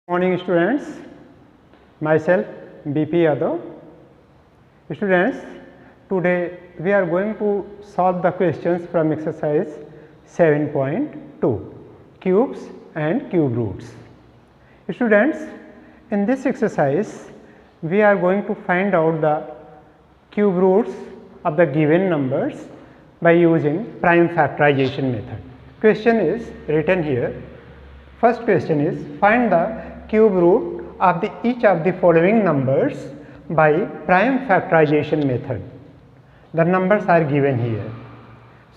Morning students, myself BP Yadav. Students, today we are going to solve the questions from exercise 7.2 cubes and cube roots. Students, in this exercise we are going to find out the cube roots of the given numbers by using prime factorization method. Question is written here. First question is, find the cube root of each of the following numbers by prime factorization method. The numbers are given here.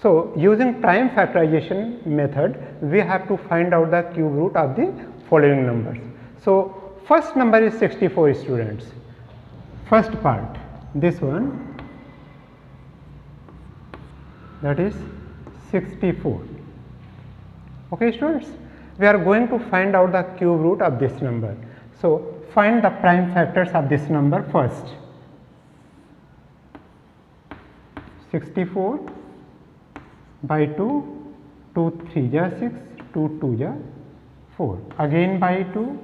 So, using prime factorization method, we have to find out the cube root of the following numbers. So, first number is 64 students. First part, this one, that is 64. Okay students, we are going to find out the cube root of this number. So, find the prime factors of this number first. 64 by 2, 2 3 ja 6, 2 2 ja 4, again by 2,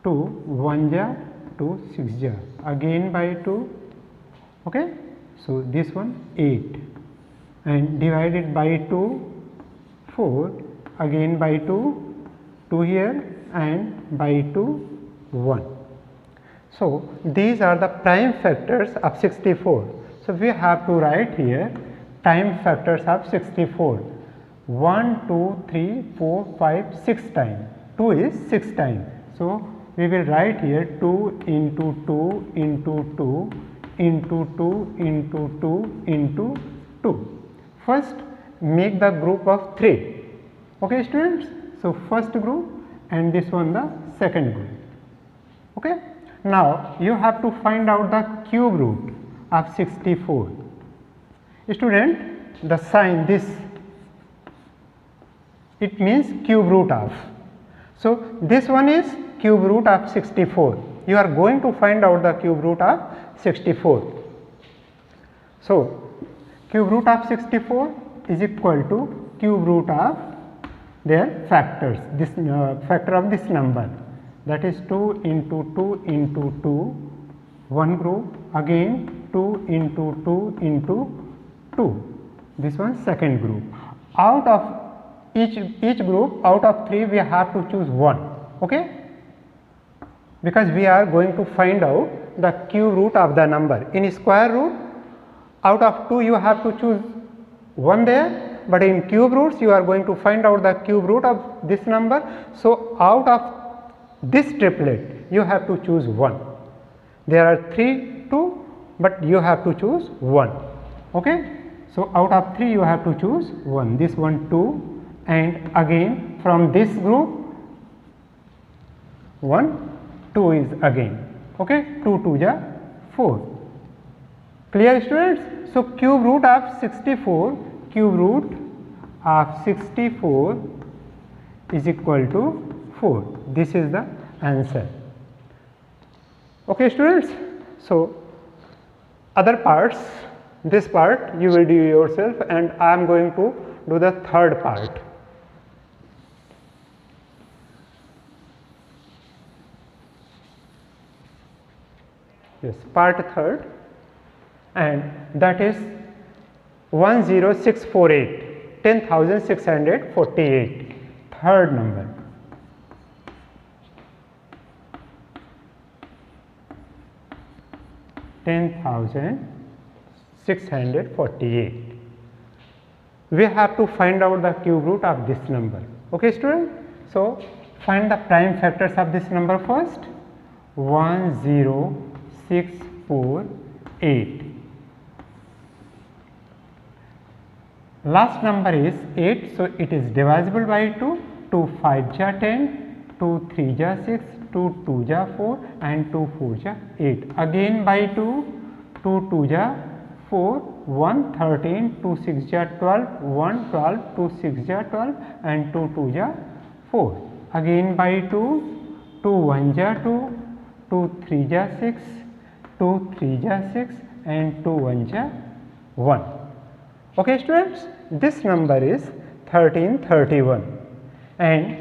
2 1 ja 2 6 ja, again by 2, okay. So, this one 8 and divided by 2, 4, again by 2, 2 here and by 2, 1. So, these are the prime factors of 64. So, we have to write here prime factors of 64. 1, 2, 3, 4, 5, 6 times. 2 is 6 times. So, we will write here 2 into 2 into 2 into 2 into 2 into 2. First, make the group of 3. Okay students, so first group and this one the second group. Okay. Now, you have to find out the cube root of 64. Student, the sign this, it means cube root of. So, this one is cube root of 64. You are going to find out the cube root of 64. So, cube root of 64 is equal to cube root of their factors, this factor of this number, that is 2 into 2 into 2, one group, again 2 into 2 into 2, this one second group. Out of each group, out of 3 we have to choose 1, okay, because we are going to find out the cube root of the number. In square root, out of 2 you have to choose 1 there, but in cube roots you are going to find out the cube root of this number. So, out of this triplet you have to choose 1. There are 3, 2, but you have to choose 1. Okay. So, out of 3 you have to choose 1, this one 2, and again from this group 1, 2 is again, okay, 2 2 ja 4. Clear students? So, cube root of 64, cube root of 64 is equal to 4. This is the answer. Okay students. So, other parts, this part you will do yourself and I am going to do the third part. Yes, part third, and that is 10648, 10,648, third number. $10,648. We have to find out the cube root of this number. Okay, student? So, find the prime factors of this number first. 10648. Last number is 8, so it is divisible by 2. 2 5 ja 10, 2 3 ja 6, 2 2 ja 4 and 2 4 ja 8. Again by 2, 2 2 ja 4, 1 13, 2 6 ja 12, 1 12, 2 6 ja 12 and 2 2 ja 4. Again by 2, 2 1 ja 2, 2 3 ja 6, 2 3 ja 6 and 2 1 ja 1. Okay students, this number is 1331 and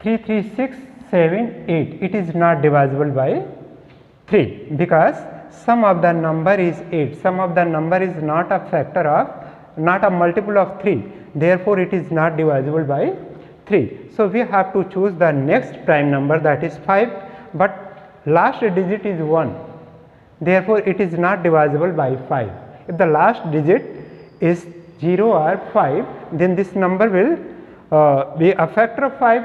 336 7, 8. It is not divisible by 3 because sum of the number is 8. Sum of the number is not a factor of, not a multiple of 3. Therefore, it is not divisible by 3. So, we have to choose the next prime number, that is 5, but last digit is 1. Therefore, it is not divisible by 5. If the last digit is 0 or 5, then this number will be a factor of 5,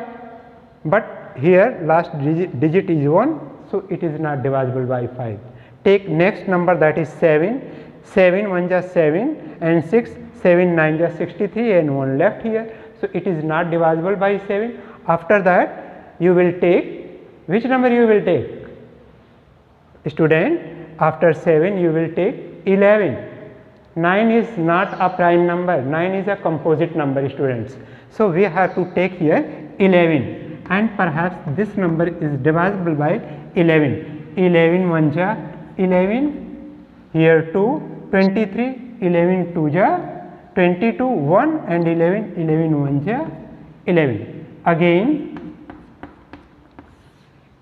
but here last digit is 1. So, it is not divisible by 5. Take next number, that is 7. 7 1 ja 7 and 6, 7 9 ja 63 and 1 left here. So, it is not divisible by 7. After that, you will take, which number you will take? Student, after 7 you will take 11. 9 is not a prime number, 9 is a composite number, students. So, we have to take here 11, and perhaps this number is divisible by 11. 11 1 ja 11, here 2, 23, 11 2 ja 22, 1 and 11, 11 1 ja 11. Again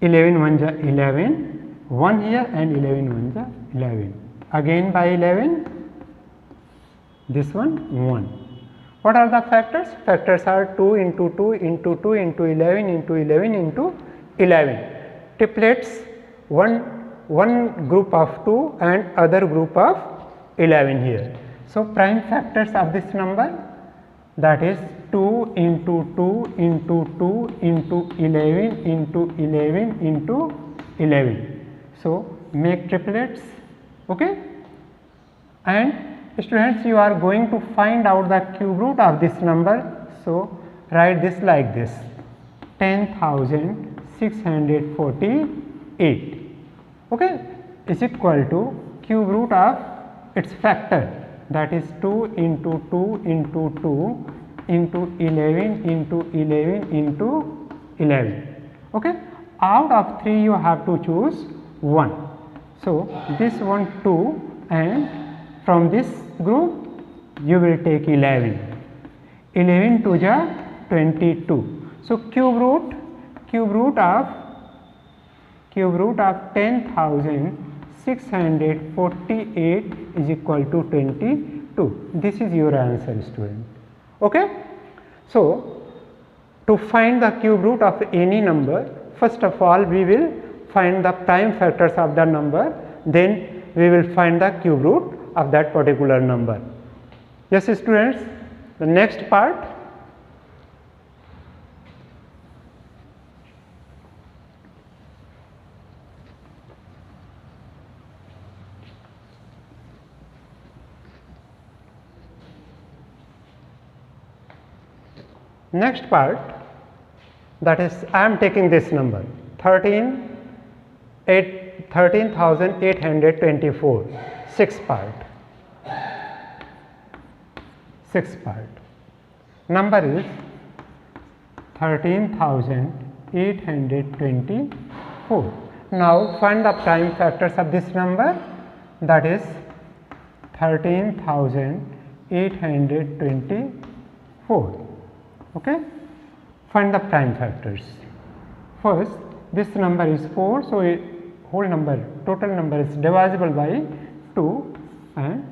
11 1 ja 11, 1 here and 11 1 ja 11. Again by 11, this one 1. What are the factors? Factors are 2 into 2 into 2 into 11 into 11 into 11. Triplets, one group of 2 and other group of 11 here. So, prime factors of this number, that is 2 into 2 into 2 into 11 into 11 into 11. So, make triplets, okay. And students, you are going to find out the cube root of this number. So, write this like this: 10,648, okay, is equal to cube root of its factor, that is 2 into 2 into 2 into 11 into 11 into 11, okay. Out of 3 you have to choose 1. So, this one 2, and from this group you will take 11. 11 2 ja 22. So, cube root of 10,648 is equal to 22. This is your answer, student, okay. So, to find the cube root of any number, first of all we will find the prime factors of the number, then we will find the cube root of that particular number. Yes, students, the next part. Next part, that is, I am taking this number 13,824, sixth part. Number is 13,824. Now, find the prime factors of this number, that is 13,824. Okay, find the prime factors. First, this number is 4, so whole number, total number is divisible by 2, and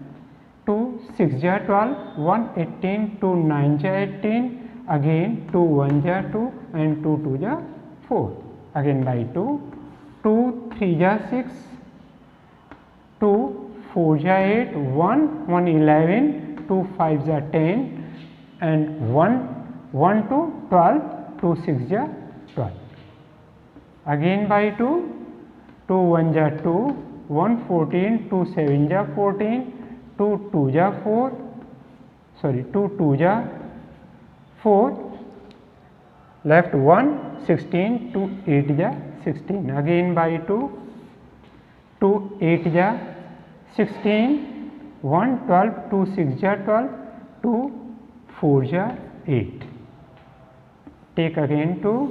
2 6 ja 12, 1 18, 2 9 ja 18, again 2 1 ja 2 and 2 2 ja 4, again by 2, 2 3 ja 6, 2 4 ja 8, 1 1 11, 2 5 ja 10 and 1 1 2 12, 2 6 ja 12, again by 2, 2 1 ja 2, 1 14, 2 7 ja 14, 2 2 ja 4, sorry 2 2 ja 4, left 1 16, 2 8 ja 16, again by 2, 2 8 ja 16, 1 12, 2 6 ja 12, 2 4 ja 8. Take again 2,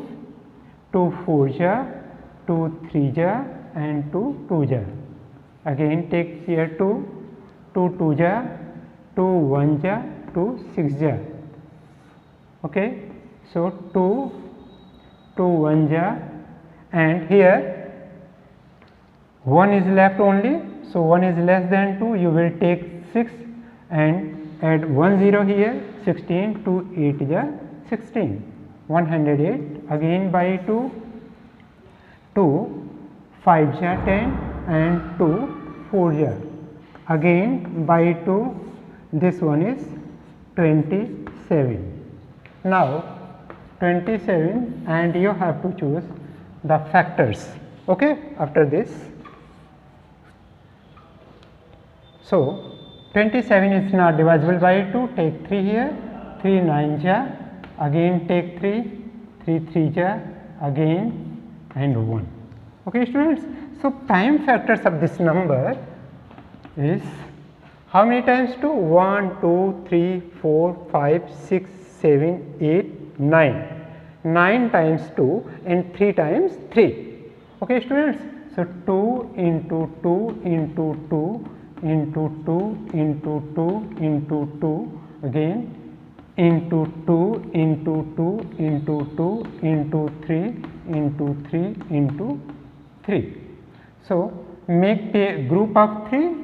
2 4 ja, 2 3 ja and 2 2 ja. Again take here 2, 2 2 ja, 2 1 ja, 2 6 ja. Okay. So, 2 2 1 ja, and here 1 is left only. So, 1 is less than 2, you will take 6 and add 1 0 here, 16, 2 8 ja 16, 108, again by 2, 2 5 ja 10 and 2 4 ja, again by 2, this one is 27. Now 27, and you have to choose the factors, okay, after this. So 27 is not divisible by 2, take 3 here, 3 9 ja, again take 3, 3 3 ja, again and 1. Okay students, so prime factors of this number is how many times 2? 1 2 3 4 5 6 7 8 9, 9 times 2 and 3 times 3. Okay students, so 2 into 2 into 2 into 2 into 2 into 2, again into 2 into 2 into 2 into 3 into 3 into 3. So make a group of 3,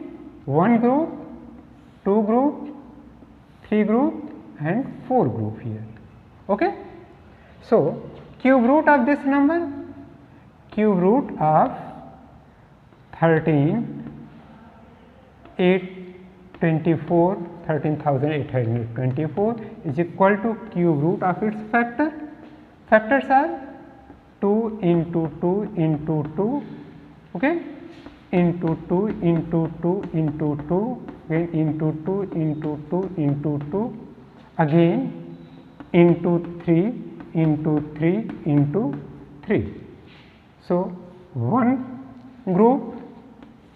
1 group, 2 group, 3 group and 4 group here. Okay. So cube root of this number, cube root of 13,824 is equal to cube root of its factor. Factors are 2 into 2 into 2, okay, into 2 into 2 into 2, again into 2 into 2 into 2, again into 3 into 3 into 3. So one group,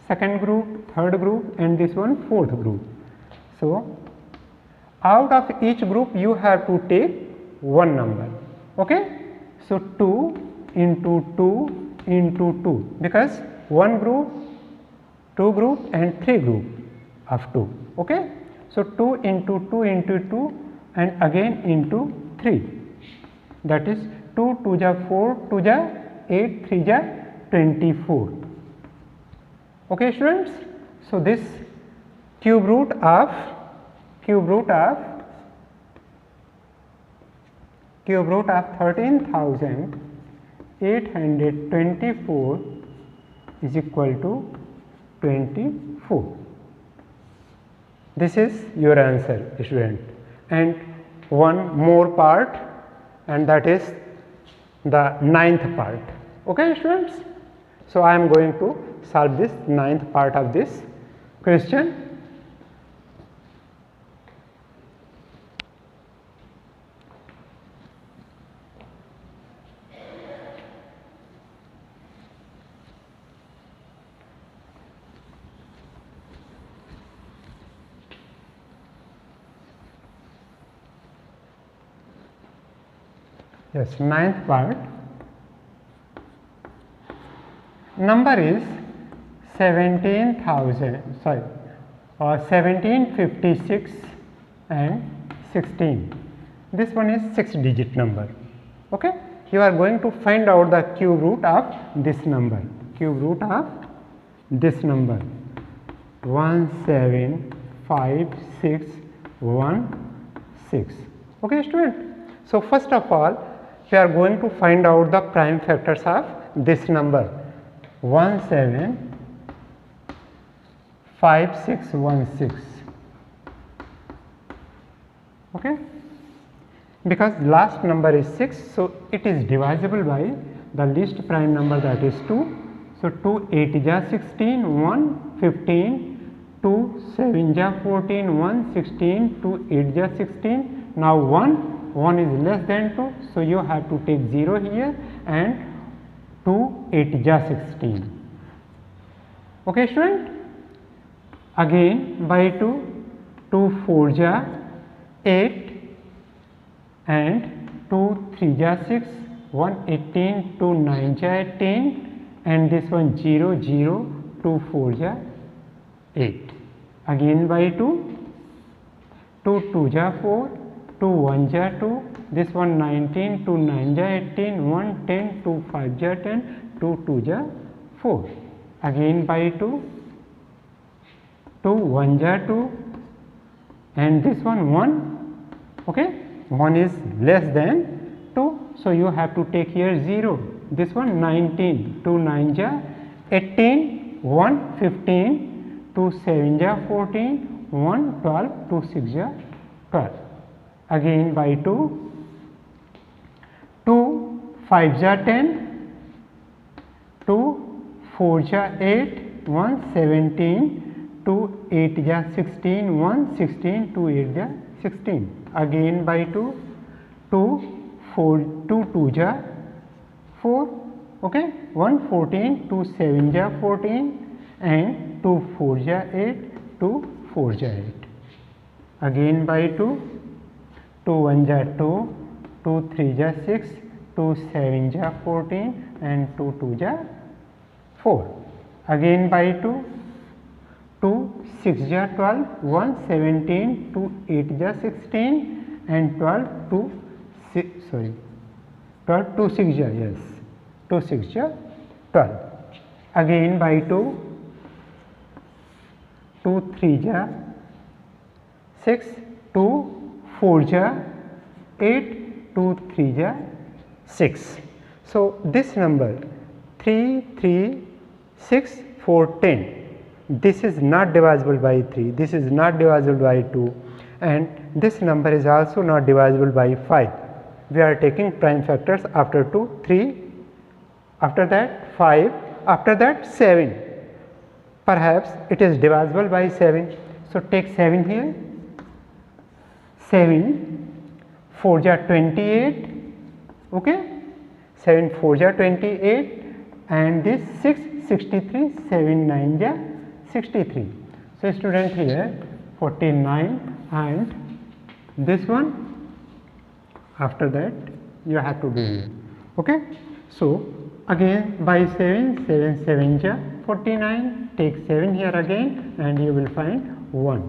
second group, third group and this one fourth group. So out of each group you have to take one number, okay. So 2 into 2 into 2, because one group, two group and three group of 2, okay. So 2 into 2 into 2 and again into 3, that is 2 2 ja 4, 2 ja 8, 3 ja 24. Okay students, so this cube root of 13,824 is equal to 24. This is your answer student, and one more part, and that is the 9th part. Okay students, so I am going to solve this 9th part of this question. Yes, 9th part. Number is 1756 and 16. This one is 6-digit number. Okay, you are going to find out the cube root of this number. Cube root of this number 17516. Okay student, so first of all we are going to find out the prime factors of this number 175616. Okay, because last number is 6, so it is divisible by the least prime number, that is 2. So 2 8 ja 16, 1 15, 2 7 ja 14, 1 16, 2 8 ja 16. Now 1 is less than 2, so you have to take 0 here, and 2 8 ja 16. Okay student, again by 2, 2 4 ja 8 and 2 3 ja 6, 1 18, 2 9 ja 18 and this one 0 0, 2 4 ja 8. Again by 2, 2 2 ja 4, 2 1 ja 2, this one 19, 2 9 ja 18, 1 10, 2 5 ja 10, 2 2 ja 4, again by 2, 2 1 ja 2, and this one 1, okay, 1 is less than 2, so you have to take here 0. This one 19, 2 9 ja 18, 1 15, 2 7 ja 14, 1 12, 2 6 ja 12, again by 2, 2 5 ja 10, 2 4 ja 8, 1 17, 2 8 ja 16, 1 16, 2 8 ja 16, again by 2, 2 4 2 2 ja 4, okay, 1 14, 2 7 ja 14, and 2 4 ja 8, 2 4 ja 8, again by 2, 2 1 ja 2, 2 3 ja 6, 2 7 ja 14, and 2 2 ja 4, again by 2, 2 6 ja 12, 1 17, 2 8 ja 16, and 12 2 6, sorry, 12 2 6 ja, yes, 2 6 ja 12, again by 2, 2 3 ja 6, 2 4 ja 8, 2 3 ja 6. So, this number 3 3 6 4 10, this is not divisible by 3, this is not divisible by 2, and this number is also not divisible by 5. We are taking prime factors after 2 3, after that 5, after that 7, perhaps it is divisible by 7. So, take 7 here, 7 4 ja 28, okay, 7 4 ja 28, and this 6 63, 7 9 ja 63. So, student here 49, and this one after that you have to do here, okay. So, again by 7, 7 7 ja 49, take 7 here again and you will find 1,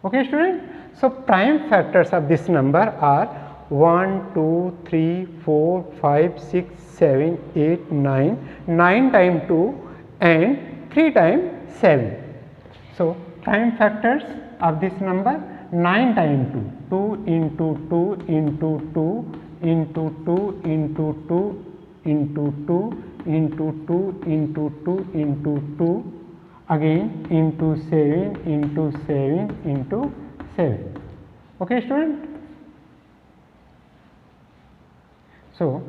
okay student. So, prime factors of this number are 1 2 3 4 5 6 7 8 9, 9 times 2 and 3 times 7. So, prime factors of this number 9 times 2, 2 into 2 into 2 into 2 into 2 into 2 into 2 into 2 into 2, again into 7 into 7 into 7, okay student. So,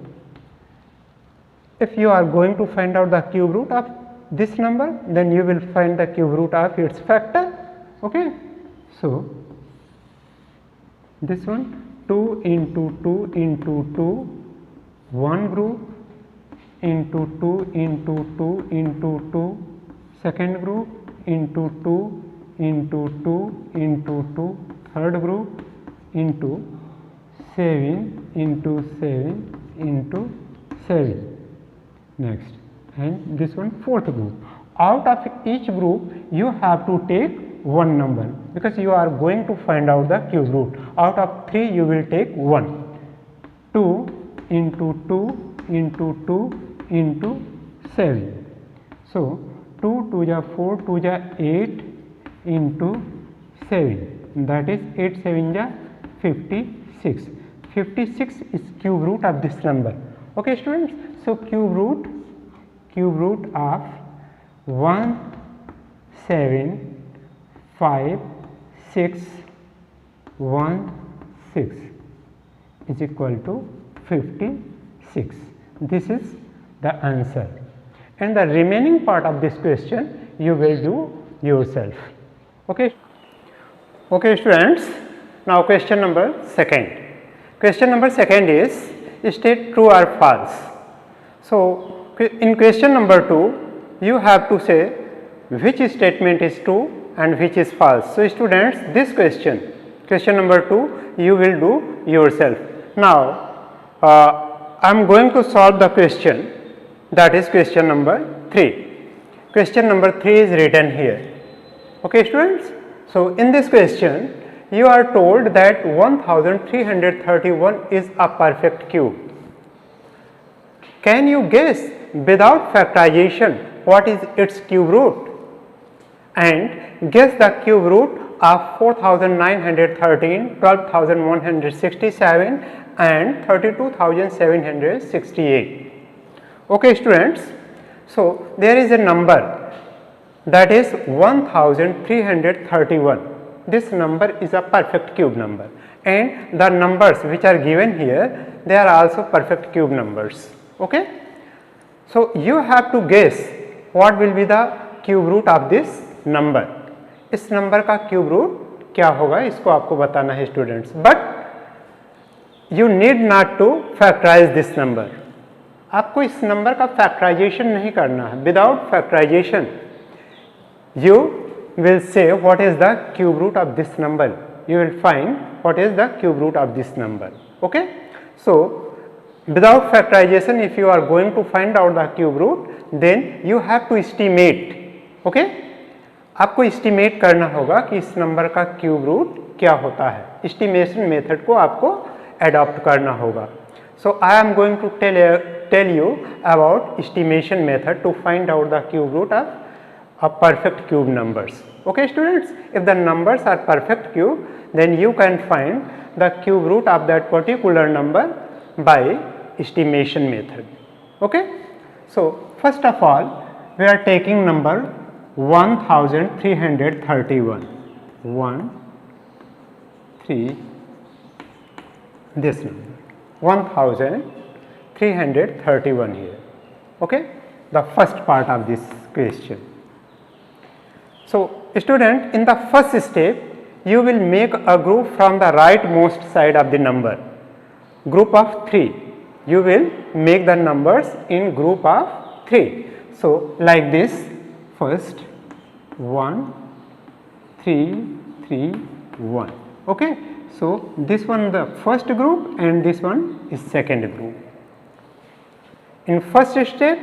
if you are going to find out the cube root of this number, then you will find the cube root of its factor, okay. So, this one 2 into 2 into 2, one group, into 2 into 2 into 2, second group, into 2 into 2 into 2, third group, into 7 into 7 into 7, next, and this one fourth group. Out of each group you have to take one number, because you are going to find out the cube root. Out of 3 you will take 1, 2 into 2 into 2 into 7. So, 2 2 ja 4, 2 ja 8 into 7, that is 8 7 ja 56. 56 is cube root of this number, okay students. So, cube root of 1 7 5 6 1 6 is equal to 56. This is the answer, and the remaining part of this question you will do yourself, okay. Okay students, now question number second. Question number second is state true or false. So, in question number 2 you have to say which statement is true and which is false. So, students, this question number 2 you will do yourself. Now, I am going to solve the question, that is question number 3. Question number 3 is written here, okay students. So, in this question you are told that 1331 is a perfect cube. Can you guess without factorization what is its cube root? And guess the cube root of 4913, 12167 and 32768. Okay students, so there is a number that is 1331. This number is a perfect cube number, and the numbers which are given here, they are also perfect cube numbers. Okay, so you have to guess what will be the cube root of this number. इस number का cube root क्या होगा, इसको आपको बताना है students. But you need not to factorise this number. आपको इस नंबर का फैक्टराइजेशन नहीं करना है. Without factorisation you will say what is the cube root of this number. You will find what is the cube root of this number. Okay, so without factorization, if you are going to find out the cube root, then you have to estimate. Okay, आपको estimate करना होगा कि इस number का cube root क्या होता है. estimation method को आपको adopt करना होगा. So I am going to tell you about estimation method to find out the cube root of perfect cube numbers. Okay students, if the numbers are perfect cube, then you can find the cube root of that particular number by estimation method. Okay, so first of all we are taking number 1331. 1 3 this number 1331 here. Okay, the first part of this question. So student, in the first step you will make a group from the rightmost side of the number, group of 3. You will make the numbers in group of 3. So like this, first 1 3 3 1. Okay, so this one the first group and this one is second group. In first step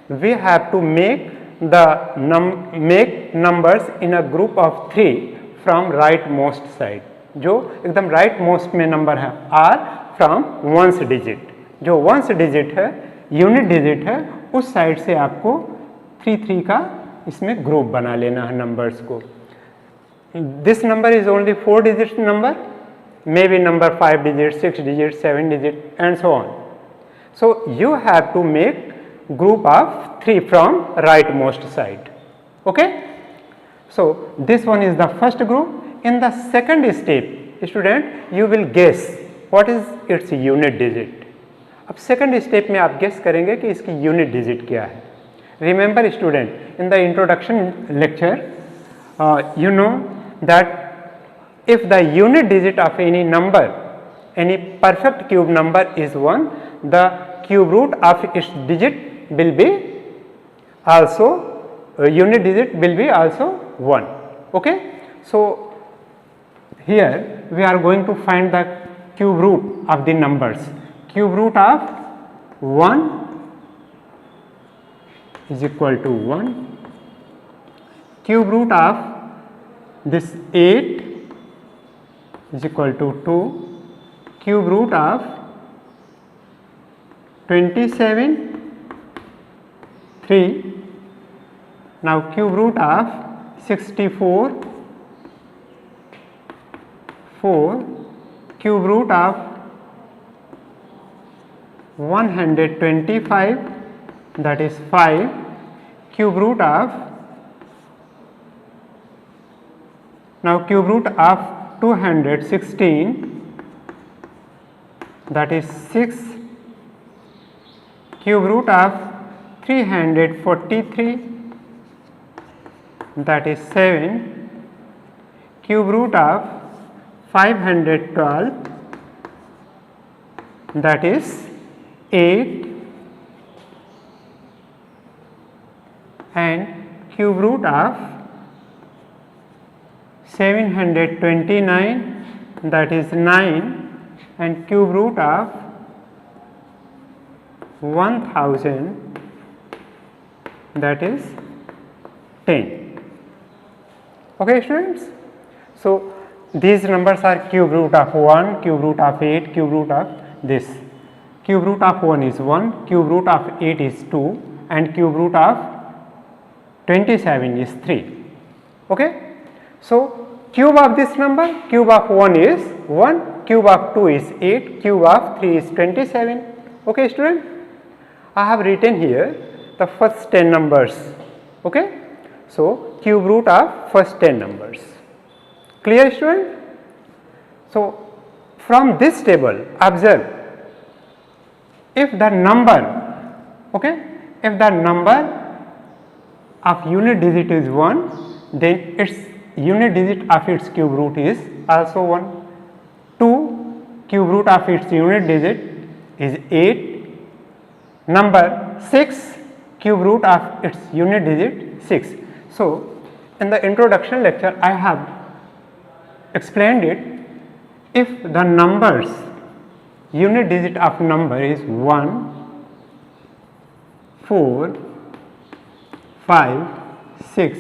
we have to make numbers in a group of 3 from rightmost side. जो एकदम rightmost में number है are from ones digit. जो ones digit है, unit digit है, उस side से आपको 3 का इसमें ग्रुप बना लेना है नंबर्स को. This number is only 4 digit number, maybe number 5 digit, 6 digit, 7 digit and so on. So you have to make group of 3 from rightmost side. Okay, so this one is the first group. In the second step student, you will guess what is its unit digit. अब second step में आप guess करेंगे कि इसकी unit digit क्या है. Remember student, in the introduction lecture you know that if the unit digit of any number, any perfect cube number is 1, the cube root of its digit will be also unit digit will be also 1. Okay, so here we are going to find the cube root of the numbers. Cube root of 1 is equal to 1. Cube root of this 8 is equal to 2. Cube root of 27 3. Now cube root of 64 4. Cube root of 125, that is 5. Cube root of, now cube root of 216, that is 6. Cube root of 343, that is 7. Cube root of 512, that is 8, and cube root of 729, that is 9, and cube root of 1000, that is 10. Okay students, so these numbers are cube root of 1, cube root of 8, cube root of this. Cube root of 1 is 1, cube root of 8 is 2 and cube root of 27 is 3. Okay? So, cube of this number, cube of 1 is 1, cube of 2 is 8, cube of 3 is 27. Okay, student? I have written here the first 10 numbers. Okay? So, cube root of first 10 numbers. Clear, student? So, from this table, observe, if the number, okay, if the number of unit digit is 1, then its unit digit of its cube root is also 1. 2, cube root of its unit digit is 8. Number 6, cube root of its unit digit 6. So, in the introduction lecture, I have explained it. If the numbers, unit digit of number is 1, 4, 5, 6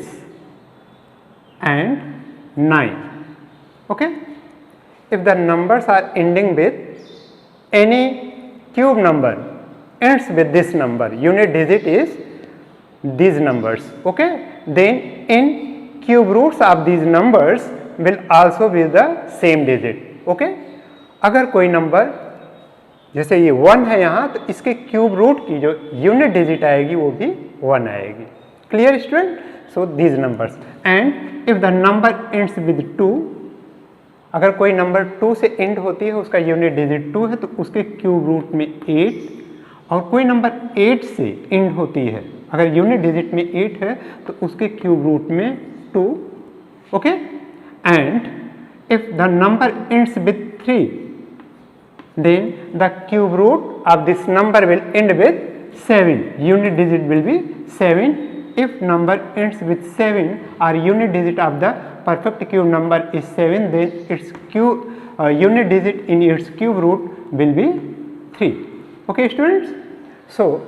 and 9. Okay? If the numbers are ending with any cube number, ends with this number, unit digit is these numbers. Okay? Then in cube roots of these numbers will also be the same digit. Okay? अगर कोई number जैसे ये 1 है यहाँ, तो इसके cube root की जो यूनिट डिजिट आएगी वो भी 1 आएगी. Clear student? So these numbers. And if the number ends with 2, अगर कोई नंबर 2 से एंड होती है, उसका यूनिट डिजिट 2 है, तो उसके क्यूब रूट में 8. और कोई नंबर 8 से एंड होती है, अगर यूनिट डिजिट में 8 है, तो उसके क्यूब रूट में 2. Okay? And if the number ends with 3, then the cube root of this number will end with 7. Unit digit will be 7. If number ends with 7 or unit digit of the perfect cube number is 7, then its unit digit in its cube root will be 3. Okay, students? So,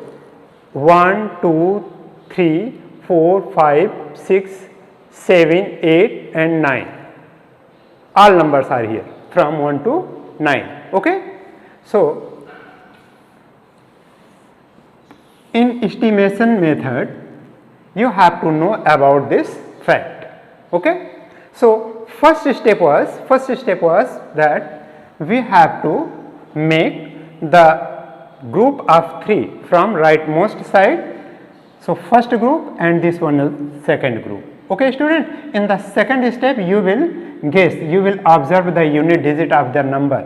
1, 2, 3, 4, 5, 6, 7, 8 and 9. All numbers are here from 1 to 9. Okay? So, in estimation method, you have to know about this fact. Okay? So, first step was that we have to make the group of 3 from rightmost side. So, first group and this one is second group. Okay, student? In the second step, you will guess, you will observe the unit digit of the number.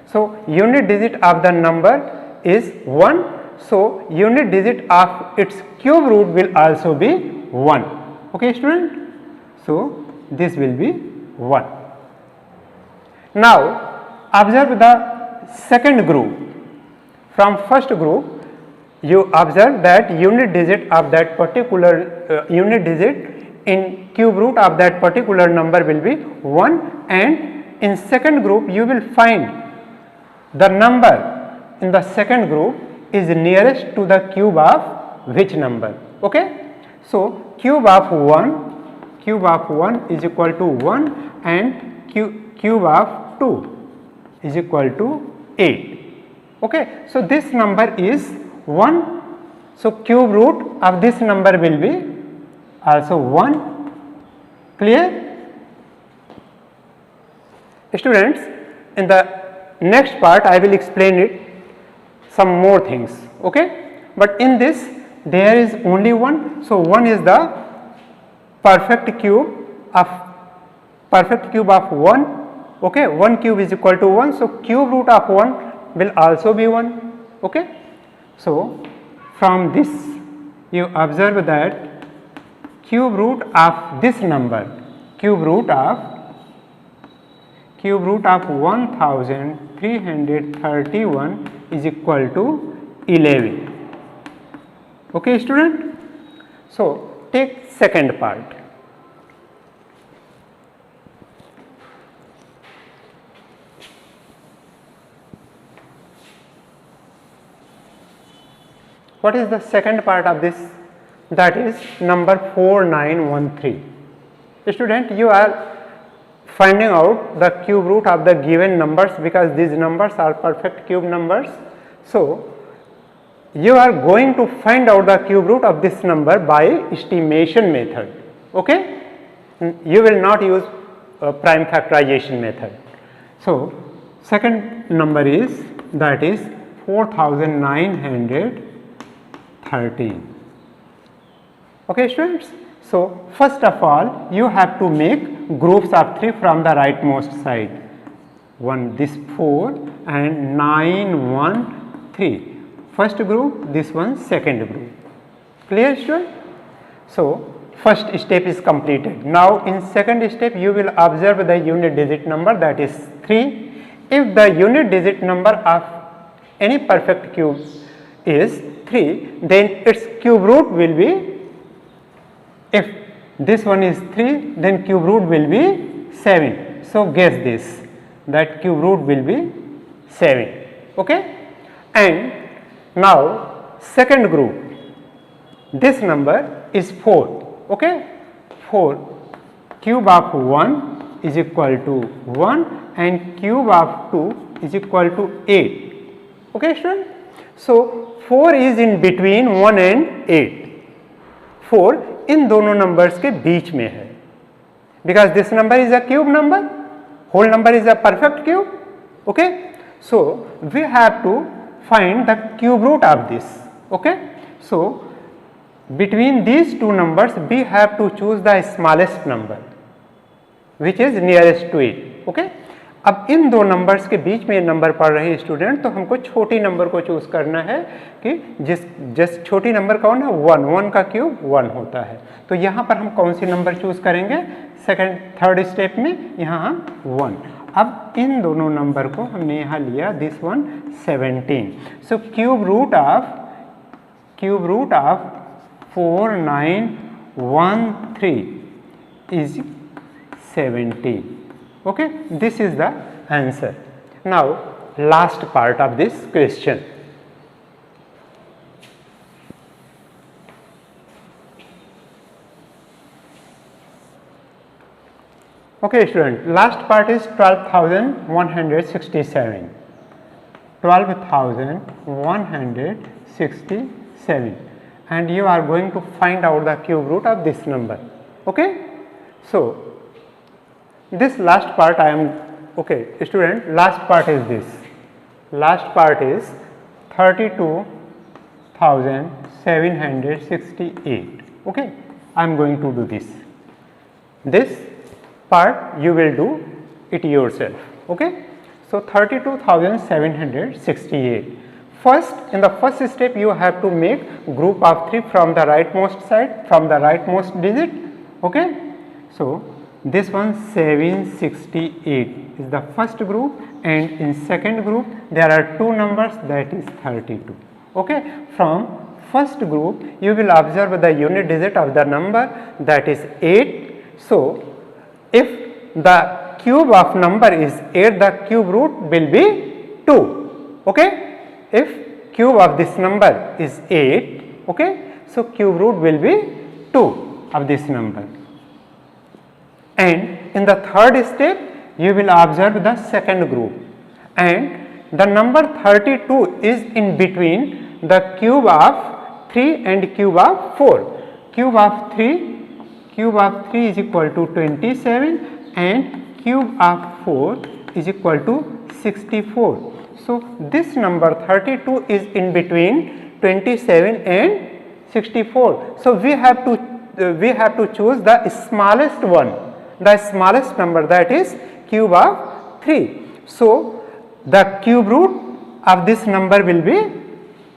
So, unit digit of the number is 1. So, unit digit of its cube root will also be 1. Okay, student? So, this will be 1. Now, observe the second group. From first group, you observe that unit digit of that particular unit digit in cube root of that particular number will be 1, and in second group you will find the number in the second group is nearest to the cube of which number. Okay? So, cube of 1 is equal to 1 and cube of 2 is equal to 8. Okay? So, this number is 1. So, cube root of this number will be also 1. Clear? Students, in the next part I will explain it some more things. Okay? But in this there is only 1. So, 1 is the perfect cube of 1. Okay? 1 cube is equal to 1. So, cube root of 1 will also be 1. Okay? So, from this you observe that cube root of this number, cube root of 1331 is equal to 11. Okay, student? So, take second part. What is the second part of this? That is number 4913. Student, you are finding out the cube root of the given numbers, because these numbers are perfect cube numbers. So you are going to find out the cube root of this number by estimation method. Okay, you will not use prime factorization method. So second number is, that is 4913. Okay students, so first of all you have to make groups of 3 from the rightmost side. 1 this 4 and 9 1 3. First group, this one second group. Clear student? So first step is completed. Now in second step you will observe the unit digit number, that is 3. If the unit digit number of any perfect cube is 3, then its cube root will be, if this one is 3, then cube root will be 7. So guess this, that cube root will be 7. Okay? And now second group, this number is 4. Okay? 4, cube of 1 is equal to 1 and cube of 2 is equal to 8. Okay student? So 4 is in between 1 and 8. 4 इन दोनों numbers के बीच में है, because this number is a cube number, whole number is a perfect cube. Okay, so we have to find the cube root of this. Okay, so between these two numbers we have to choose the smallest number which is nearest to it. Okay, अब इन दो numbers के बीच में number पढ़ रहे student, तो हमको छोटी number को चूज करना है कि जिस छोटी नंबर कौन है, 1 का क्यूब 1 होता है। तो यहाँ पर हम कौन सी नंबर चूज करेंगे, सेकंड थर्ड स्टेप में यहाँ हम 1। अब इन दोनों नंबर को हमने यहाँ लिया, this one 17। So cube root of 4913 is 17. Okay, this is the answer. Now last part of this question. Okay student, last part is 12,167. 12,167, and you are going to find out the cube root of this number. Okay, so this last part I am, okay student, last part is this, last part is 32,768. okay, I am going to do this part, you will do it yourself. Okay, so 32,768. First, in the first step you have to make group of 3 from the rightmost side, from the rightmost digit. Okay, so this one 768 is the first group, and in second group there are two numbers, that is 32. Okay, from first group you will observe the unit digit of the number, that is 8. So if the cube of number is 8, the cube root will be 2. Okay, if cube of this number is 8, okay, so cube root will be 2 of this number. And in the third step you will observe the second group, and the number 32 is in between the cube of 3 and cube of 4. Cube of 3 is equal to 27 and cube of 4 is equal to 64. So this number 32 is in between 27 and 64. So we have to choose the smallest one, the smallest number, that is cube of 3. So the cube root of this number will be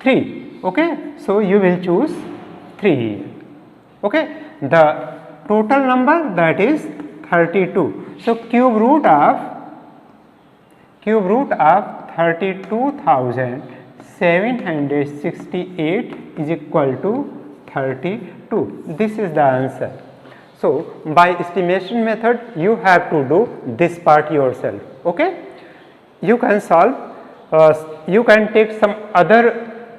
3. Okay, so you will choose 3. Okay, the total number, that is 32. So cube root of 32,768 is equal to 32. This is the answer. So by estimation method you have to do this part yourself. Okay, you can solve, you can take some other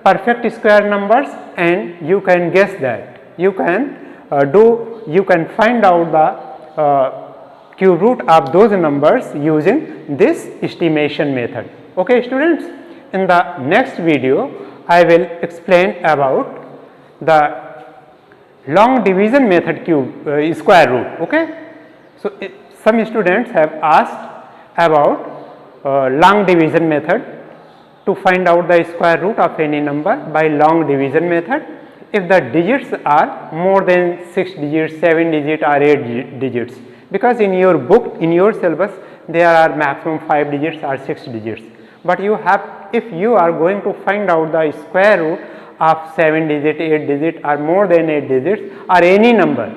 perfect square numbers and you can guess that. You can find out the cube root of those numbers using this estimation method. Okay students, in the next video I will explain about the long division method square root. Okay, so some students have asked about long division method to find out the square root of any number by long division method if the digits are more than 6 digits, 7 digits or 8 digits, because in your book, in your syllabus there are maximum 5 digits or 6 digits, but you have, if you are going to find out the square root of 7 digit, 8 digit or more than 8 digits or any number,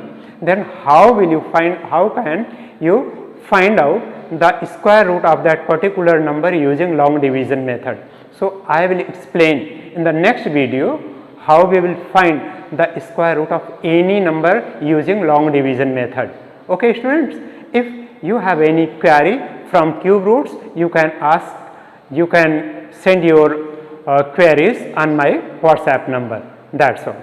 then how will you find, how can you find out the square root of that particular number using long division method. So I will explain in the next video how we will find the square root of any number using long division method. Okay students, if you have any query from cube roots, you can ask, you can send your queries on my WhatsApp number. That's all.